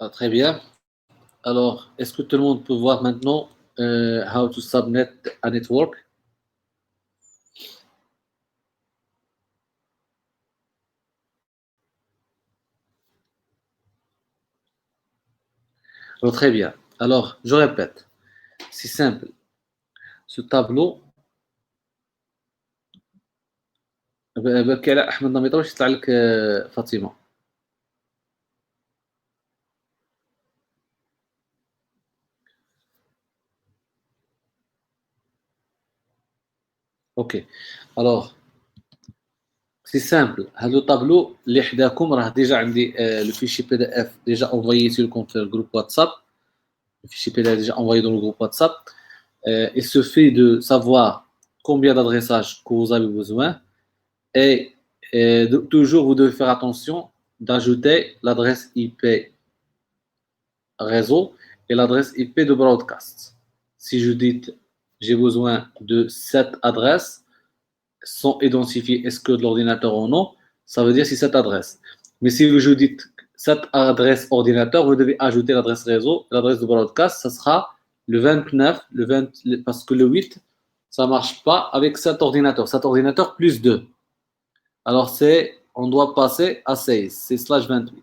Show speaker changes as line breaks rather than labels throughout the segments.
Ah, très bien. Alors, est-ce que tout le monde peut voir maintenant how to subnet a network? Alors, très bien. Alors, je répète, c'est simple. Ce tableau, بالك لا احمد ما يطولش يطلع لك فاطمه. اوكي. alors c'est simple. هذا الطابلو اللي حداكم راه ديجا عندي لو فيشي بي دي اف ديجا envoyé لكم في الجروب واتساب. Le fichier PDF est déjà envoyé dans le groupe WhatsApp. Il suffit de savoir combien d'adressages que vous avez besoin et, toujours vous devez faire attention d'ajouter l'adresse IP réseau et l'adresse IP de broadcast. Si je dis j'ai besoin de cette adresse sans identifier est-ce que de l'ordinateur ou non, ça veut dire c'est cette adresse. Mais si je dis cette adresse ordinateur, vous devez ajouter l'adresse réseau, l'adresse de broadcast, ça sera le 29, parce que le 8, ça ne marche pas avec cet ordinateur. Cet ordinateur plus 2. Alors, on doit passer à 16, c'est /28.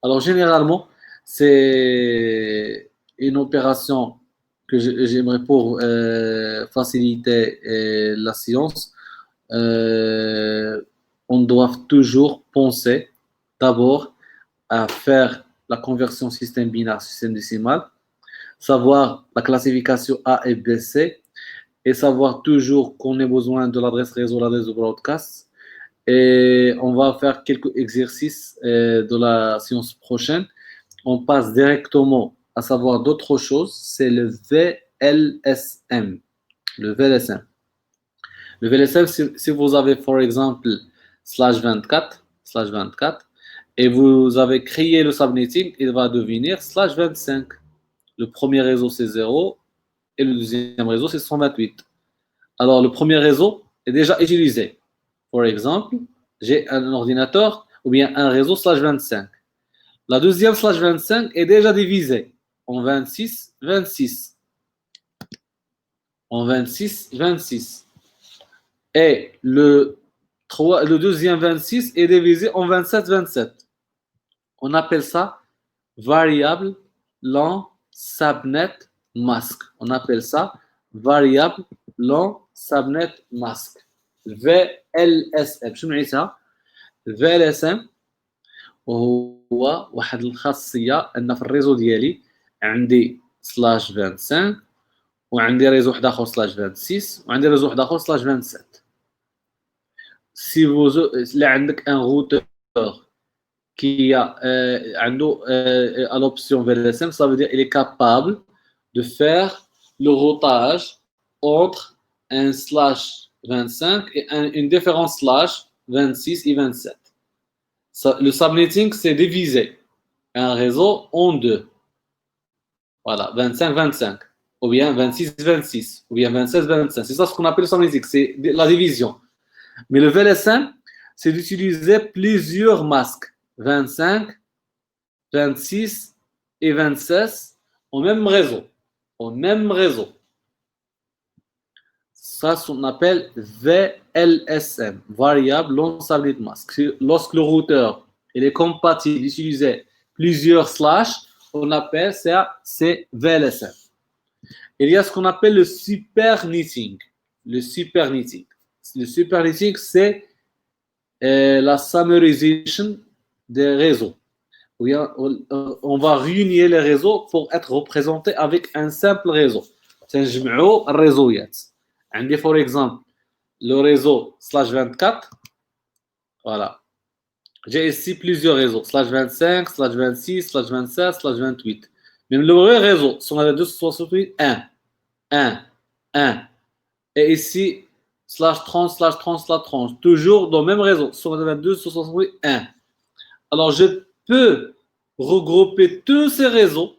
Alors, généralement, c'est une opération que j'aimerais pour faciliter la science. On doit toujours penser d'abord à faire la conversion système binaire, système décimal, savoir la classification A et B, C, et savoir toujours qu'on ait besoin de l'adresse réseau, l'adresse de broadcast. Et on va faire quelques exercices de la séance prochaine. On passe directement à savoir d'autres choses, c'est le VLSM. Le VLSM. Le VLSM, si vous avez, par exemple, /24, et vous avez créé le subnetting, il va devenir /25. Le premier réseau, c'est 0, et le deuxième réseau, c'est 128. Alors, le premier réseau est déjà utilisé. Par exemple, j'ai un ordinateur ou bien un réseau /25. La deuxième /25 est déjà divisée en 26, 26. En 26, 26. Et le deuxième 26 est divisé en 27, 27. On appelle ça variable long subnet mask. On appelle ça variable long subnet mask. VLSM. شو معناتها؟ VLSM وهو واحد الخاصية أن في الريزو ديالي عندي /25 وعندي ريزو واحد آخر /26 وعندي ريزو واحد آخر /27. Si vous là عندك un routeur qui a à l'option VLSM, ça veut dire qu'il est capable de faire le routage entre un /25 et une différence /26 et 27. Le subnetting, c'est diviser un réseau en deux. Voilà, 25-25, ou bien 26-26, ou bien 27-25. C'est ça ce qu'on appelle le subnetting, c'est la division. Mais le VLSM, c'est d'utiliser plusieurs masques, 25, 26 et 26 au même réseau. Au même réseau. Ça, on appelle VLSM, Variable Long Subnet Mask. Lorsque le routeur il est compatible d'utiliser plusieurs slash, on appelle ça c'est VLSM. Il y a ce qu'on appelle le super knitting. Le super knitting. Le super knitting, c'est la summarization des réseaux. On va réunir les réseaux pour être représentés avec un simple réseau. تنجمعوا الريزويات. عندي for exemple le réseau /24. Voilà. J'ai ici plusieurs réseaux /25, /26, /27, /28. Même le vrai réseau sont les 268 1, 1, 1. Et ici /30, /30, /30. Toujours dans le même réseau sont les 268 1. Alors je peux regrouper tous ces réseaux,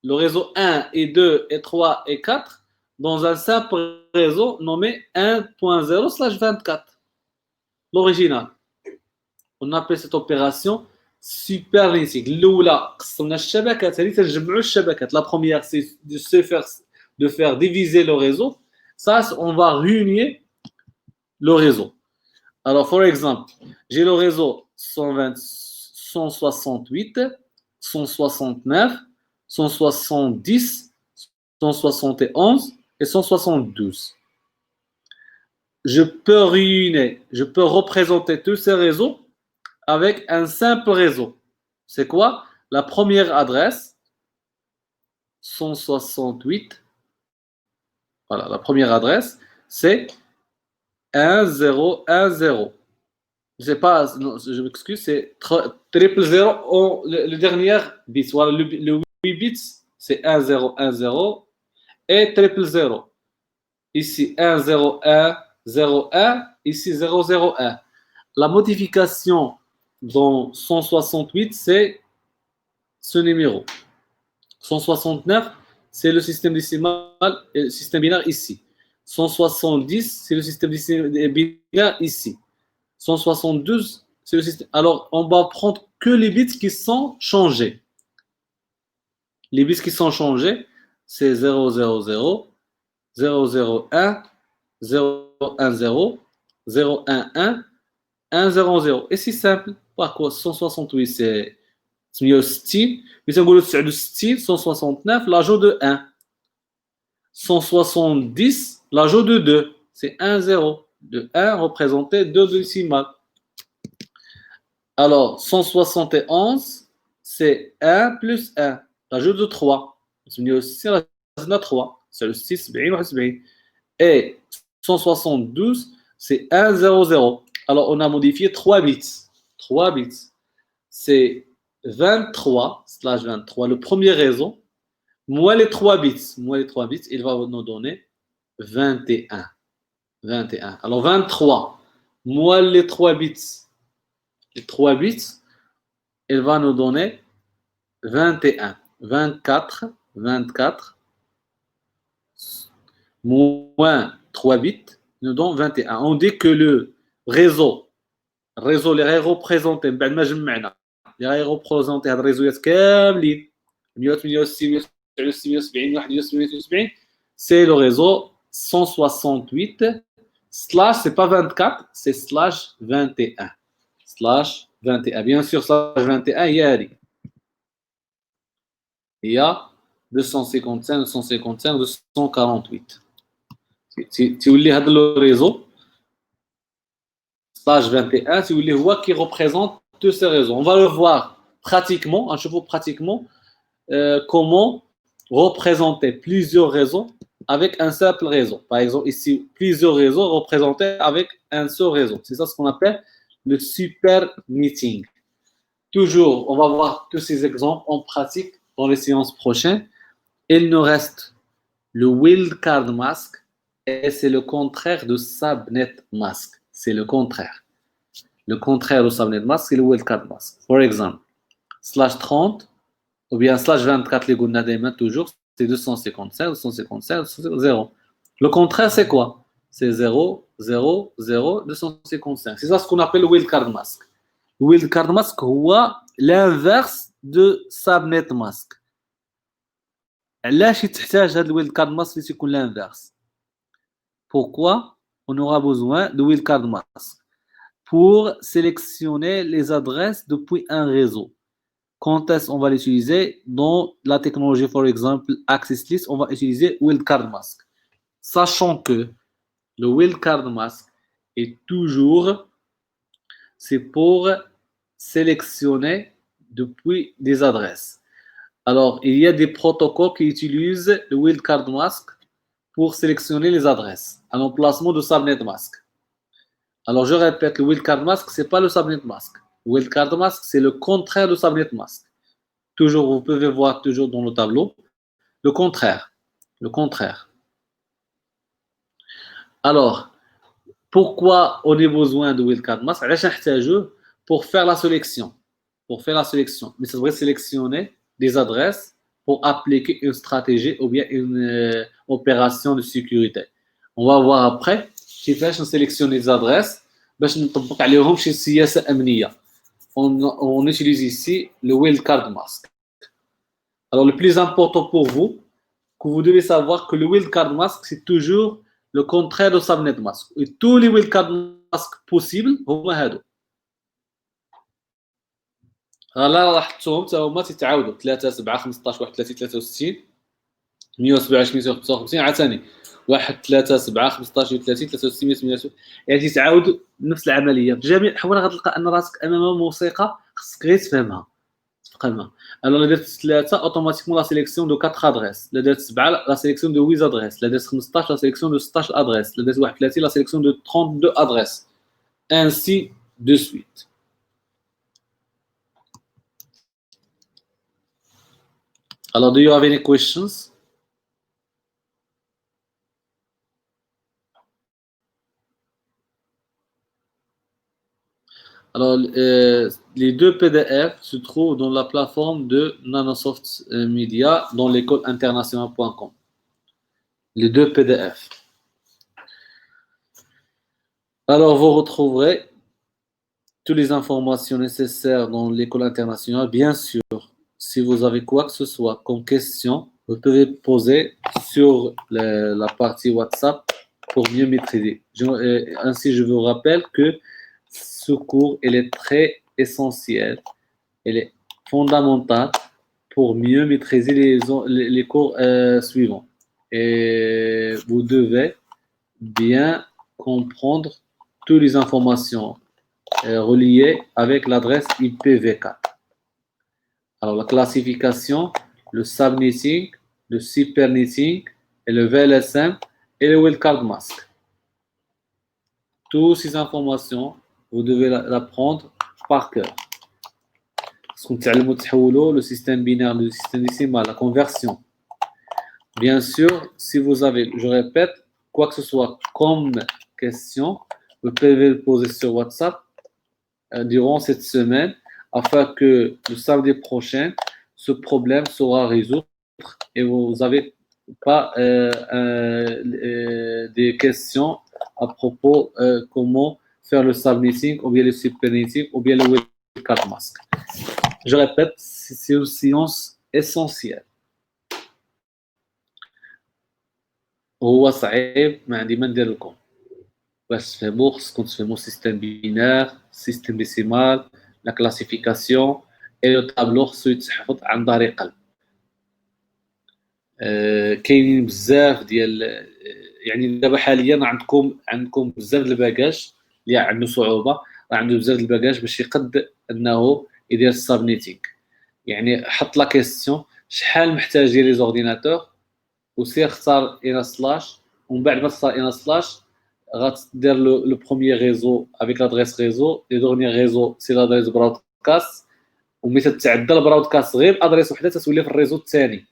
le réseau 1 et 2 et 3 et 4, dans un simple réseau nommé 1.0/24. L'original. On appelle cette opération super netting. الأولى قسمنا الشبكات هذه تنجمعوا الشبكات. La première c'est de faire diviser le réseau. Ça on va réunir le réseau. Alors for exemple, j'ai le réseau 120 168 169 170 171 et 172. Je peux réunir, je peux représenter tous ces réseaux avec un simple réseau. C'est quoi? La première adresse, 168. Voilà, la première adresse, c'est 1010. Je sais pas, non, je m'excuse, c'est 000 le dernier bit. Voilà, le 8 bits, c'est 1010 et 000. Ici, 10101, ici 001. La modification dans 168, c'est ce numéro. 169, c'est le système décimal et le système binaire ici. 170, c'est le système binaire ici. 172, c'est le système. Alors, on va prendre que les bits qui sont changés. Les bits qui sont changés, c'est 000, 001, 010, 011, 100. Et c'est simple. Pourquoi 168, c'est 160. Mais si on veut 169, l'ajout de 1. 170, l'ajout de 2. C'est 1, 0. De 1 représenté 2 décimales. Alors, 171, c'est 1 plus 1. L'ajout de 3. C'est 3. C'est le 6, et 172, c'est 1, 0, 0. Alors, on a modifié 3 bits. 3 bits. C'est 23/23. Le premier réseau, moins les 3 bits. Moins les 3 bits, il va nous donner 21. 21. Alors, 23, moins les 3 bits. Les 3 bits, il va nous donner 21. 24, moins 3 bits, nous donne 21. On dit que le réseau اللي غيريبريزونتي من بعد ما جمعنا اللي غيريبريزونتي هاد الريزويات كاملين 168 169 171 c'est le réseau 168 slash, c'est pas 24, c'est slash 21. Slash 21. Bien sûr, slash 21, il y a 255, 255, 248. Si vous voulez le réseau, slash 21, si vous voulez voir qui représente tous ces réseaux. On va le voir pratiquement, comment représenter plusieurs réseaux avec un simple réseau. Par exemple, ici, plusieurs réseaux représentés avec un seul réseau. C'est ça ce qu'on appelle le super meeting. Toujours, on va voir tous ces exemples en pratique dans les séances prochaines. Il nous reste le wildcard mask et c'est le contraire de subnet mask. C'est le contraire. Le contraire du subnet mask, c'est le wildcard mask. Par exemple, slash 30 ou bien slash 24, les goûts toujours, c'est 255, 255, 0. Le contraire, c'est quoi? C'est 0, 0, 0, 255. C'est ça ce qu'on appelle le wildcard mask. Le wildcard mask, c'est l'inverse de subnet mask. علاش تحتاج هذا الويلد ماسك يكون l'inverse? Pourquoi on aura besoin de wildcard mask? Pour sélectionner les adresses depuis un réseau. Quand est-ce qu'on va l'utiliser? Dans la technologie, par exemple, Access List, on va utiliser wildcard mask. Sachant que le wildcard mask est toujours, c'est pour sélectionner depuis des adresses. Alors, il y a des protocoles qui utilisent le wildcard mask pour sélectionner les adresses à l'emplacement de subnet mask. Alors, je répète, le wildcard mask, ce n'est pas le subnet mask. Le wildcard mask, c'est le contraire de subnet mask. Toujours, vous pouvez voir toujours dans le tableau, le contraire. Le contraire. Alors, pourquoi on a besoin de wildcard mask? Pour faire la sélection. Pour faire la sélection. Mais ça devrait sélectionner des adresses pour appliquer une stratégie ou bien une opération de sécurité. On va voir après كيفاش نسيليكسيوني les adresses باش نطبق عليهم شي سياسة أمنية. on utilise ici le wildcard mask. Alors, le plus important pour vous, que vous devez savoir que le wildcard mask, c'est toujours le contraire de subnet mask. Et tous les wildcard masks possibles, هما هادو. لا لاحظتهم حتى هما تيتعاودوا 3 7 15 31 63 127 155 عاوتاني 1 3 7 15 30 63 128 يعني تيتعاودوا نفس العمليه بجميع الاحوال غتلقى ان راسك امام موسيقى خصك غير تفهمها تفهمها. Alors لا درت 3 اوتوماتيكمون لا سيليكسيون دو 4 ادريس، لا درت 7 لا سيليكسيون دو 8 ادريس، لا درت 15 لا سيليكسيون دو 16 ادريس، لا درت 31 لا سيليكسيون دو 32 ادريس ainsi de suite. Alors, do you have any questions? Alors, les deux PDF se trouvent dans la plateforme de Nanosoft Media dans l'école internationale.com. Les deux PDF. Alors, vous retrouverez toutes les informations nécessaires dans l'école internationale. Bien sûr, si vous avez quoi que ce soit comme question, vous pouvez poser sur la partie WhatsApp pour mieux maîtriser. Ainsi, je vous rappelle que ce cours, il est très essentiel, il est fondamental pour mieux maîtriser les cours suivants. Et vous devez bien comprendre toutes les informations reliées avec l'adresse IPv4. Alors, la classification, le subnetting, le supernetting, et le VLSM et le wildcard mask. Toutes ces informations, vous devez l'apprendre par cœur. Le système binaire, le système décimal, la conversion. Bien sûr, si vous avez, je répète, quoi que ce soit comme question, vous pouvez le poser sur WhatsApp durant cette semaine afin que le samedi prochain, ce problème sera résolu et vous n'avez pas des questions à propos comment faire le subnetting ou bien le supernetting ou bien le wildcard mask. Je répète, c'est une science essentielle. وهو صعيب ما عندي ما ندير لكم باش تفهموا خصكم تفهموا سيستم بينار سيستم ديسيمال لا كلاسيفيكاسيون اي لو طابلو خصو يتحفظ عن ظهر قلب. كاينين بزاف ديال يعني دابا حاليا عندكم بزاف د الباكاج اللي عنده صعوبه، راه عنده بزاف د الباكاج باش يقد انه يدير السابنيتينغ. يعني حط لا كيسيون شحال محتاج ديال لي زورديناتور وسير اختار ان سلاش ومن بعد ما تختار ان سلاش غتدير لو بروميير ريزو افيك لادريس ريزو لي دورنيير ريزو سي لادريس برودكاست وملي تتعدى البرودكاست غير ادريس وحده تتولي في الريزو الثاني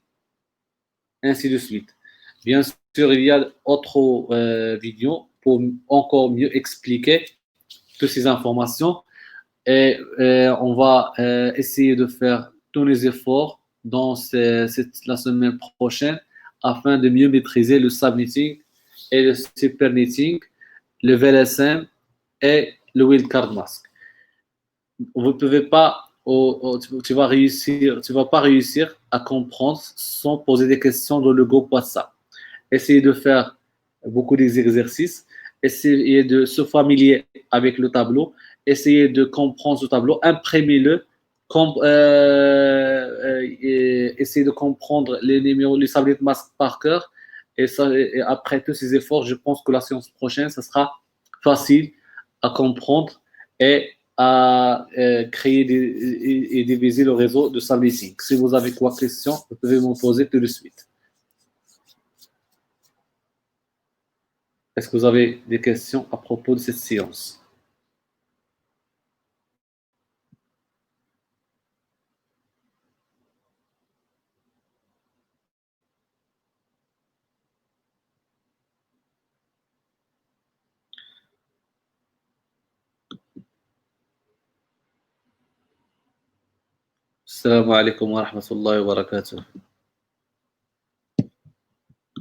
ainsi de suite. Bien sûr, il y a d'autres vidéos pour encore mieux expliquer toutes ces informations et on va essayer de faire tous les efforts dans la semaine prochaine afin de mieux maîtriser le subnetting et le supernetting, le VLSM et le wildcard mask. Vous ne pouvez pas, tu vas pas réussir à comprendre sans poser des questions dans le groupe WhatsApp. Essayez de faire beaucoup d'exercices, essayez de se familier avec le tableau, essayez de comprendre ce tableau, imprimez-le, essayez de comprendre les numéros, les sablés de masque par cœur. Et après tous ces efforts, je pense que la séance prochaine, ça sera facile à comprendre et à créer et diviser le réseau de subnetting. Si vous avez quoi question, vous pouvez me poser tout de suite. Est-ce que vous avez des questions à propos de cette séance? السلام عليكم ورحمة الله وبركاته.